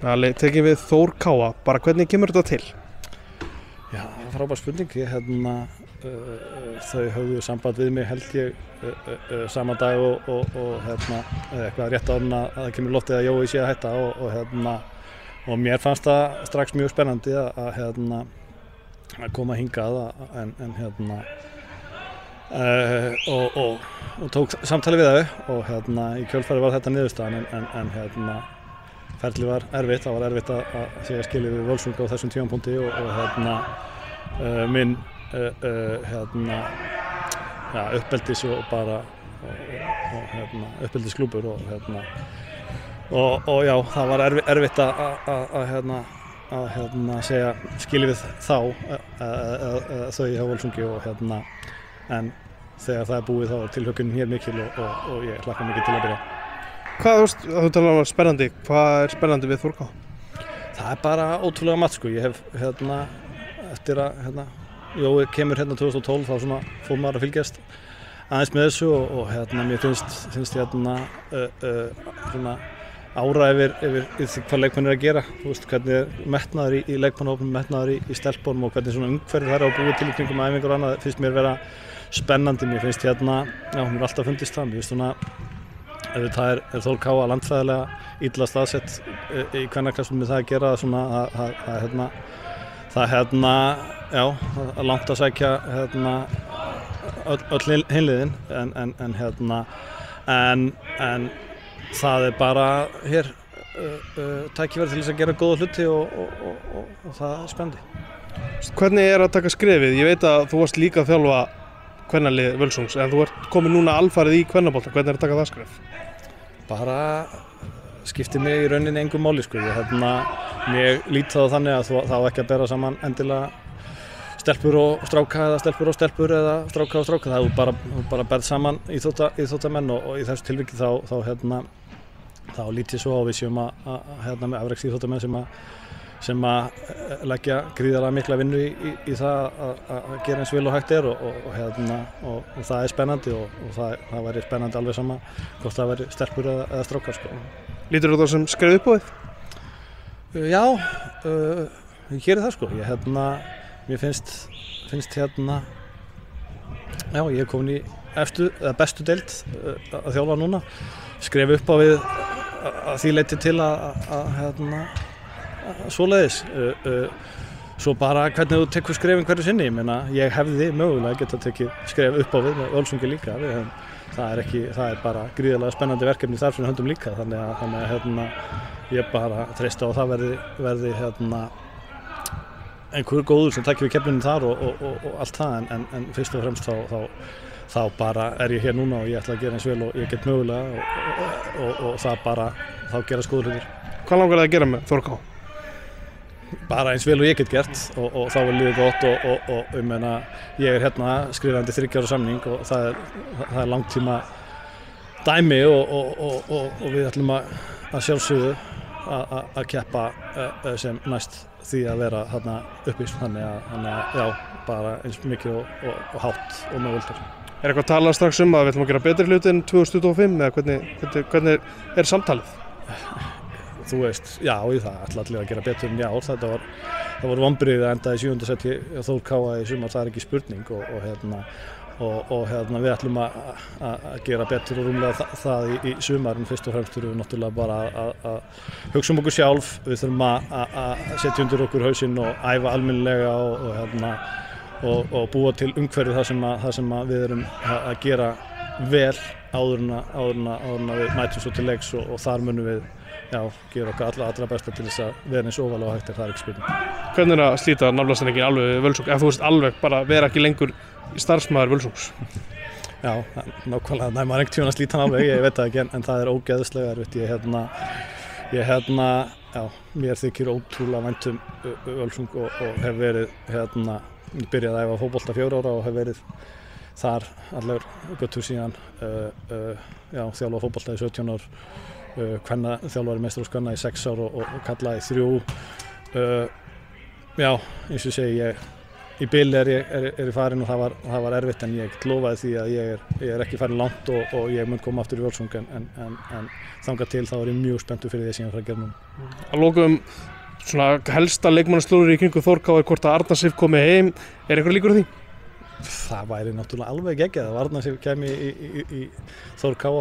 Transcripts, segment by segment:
Ali, tekið við Þór Káa, bara hvernig kemur þetta til? Já, frábær spurning. Þau höfðu samband við mig held ég sama dag og eitthvað rétt áður en að það kemur í loftið að Jói sé að hætta og mér fannst það strax mjög spennandi að koma hingað og tók samtali við þau og í kjölfarið var þetta niðurstaðan en ferlið var erfitt. Það var erfitt að segja skilið við Völsung á þessum tímapunkti og minn uppeldis og bara uppeldisklúbbur og já, það var erfitt að segja skilið við þá þau hjá Völsungi en þegar það búið þá er tilhlökkunin hér mikil og ég hlakka mikið til að byrja. Þú talar um spennandi, hvað spennandi við Þór Káa? Það bara ótrúlega margt sko. Ég hef eftir að Jói kemur 2012 þá svona fór maður að fylgjast aðeins með þessu og mér finnst svona ára yfir hvað leikmenn að gera. Þú veist hvernig er metnaður í leikmannahópnum, metnaður í stelpunum og hvernig svona umhverfið þær á að búið til í kringum æfingar og annað finnst mér vera spennandi. Mér finnst mér alltaf fundist það. Mér finnst svona það er Þór Káa landfræðilega illa staðsett í kvennaklassum með það að gera svona það langt að sækja öll hinliðin en það er bara hér tækifæri til þess að gera góða hluti og það er spennandi. Hvernig er að taka skrefið? Ég veit að þú varst líka að þjálfa kvennalið Völsungs en þú ert komin núna alfarið í kvennabolta. Hvernig er að taka það skref? Bara skiptir mig í rauninni engu máli sko. Ég lít það þannig að það á ekki að bera saman endilega stelpur og stráka eða stelpur og stelpur eða stráka og stráka. Það er bara berð saman íþróttamenn og í þessu tilviki þá lít ég svo á við séum að með afreksíþróttamenn sem leggja gríðarlega mikla vinnu í það að gera eins vel og hægt er og það er spennandi og það væri spennandi alveg sama hvort það væri stelpur eða strákar sko. Lítur þú það sem skref upp á þig? Já, ég geri það sko. Mér finnst já, ég er komin í bestu deild að þjálfa núna. Skref upp á við að því leyti til að svoleiðis. Svo bara hvernig þú tekur skrefin hverju sinni. Ég hefði mögulega getað tekið skref upp á við með Völsungi líka. Það er bara gríðarlega spennandi verkefni þar fyrir höndum líka. Þannig að ég bara treysta á að það verði einhver góður sem takir við keppninu þar og allt það en fyrst og fremst þá bara er ég hér núna og ég ætla að gera eins vel og ég get mögulega og það bara þá gerast góður hlutir. Hvað langar það að gera með Þór Káa? Bara eins vel og ég get gert og þá er liðið gott og ég er skrifandi 3 ára samning og það er langtíma dæmi og við ætlum að sjálfsögðu að keppa sem næst því að vera þarna uppi þannig að já, bara eins mikið og hátt og mögulegt er. Er eitthvað talað strax að við ætlum að gera betri hluti en 2025 eða hvernig er samtalið? Þú veist, já, það ætla allir að gera betur en ár. Það var vonbrigði að enda í 7. sæti Þór Káa í sumar, það er ekki spurning og við ætlum að gera betur og rúmlega það í sumar en fyrst og fremst þurfum við náttúrulega bara að hugsa okkur sjálf. Við þurfum að setja undir okkur hausinn og æfa almennilega og búa til umhverfi það sem við erum að gera vel áður en við mætum svo til leiks og þar munum við gera okkar allra besta til þess að vera eins óval og hægt það er ekki spurning. Hvernig er að slíta nafnlasteningin alveg við Völsung? Ef þú veist alveg bara vera ekki lengur starfsmaður Völsungs? Já, nákvæmlega, maður er ekkert tíma að slíta hann alveg, ég veit það ekki en það er ógeðslega erfitt. Mér þykir ótrúlega vænt Völsung og hef verið ég byrjaði að æfa fótbolta 4 ára og hef verið þar allar göttur síðan þjálfa fótbolta í 17 ár. Þjálfari meistaraflokks kvenna í 6 ár og karla í 3. Já, eins og segi í bili er ég farin og það var erfitt, en ég lofaði því að ég er ekki farin langt og ég mun koma aftur í Völsung, en þangað til þá er ég mjög spenntur fyrir því sem ég fara að gera núna. Að lokum svona helsta leikmannaslúður í kringu Þór K er hvort að Arnar Sif komi heim, er einhver líkur á því? Það væri náttúrulega alveg geggjað ef Arnar Sif kemi í Þór K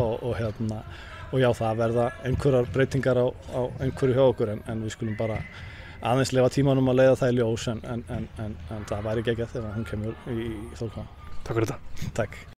og já, það verða einhverjar breytingar á einhverju hjá okkur, en við skulum bara aðeins leyfa tímanum að leiða það í ljós, en það væri geggjað þegar hún kemur í Þór K. Takk fyrir þetta. Takk.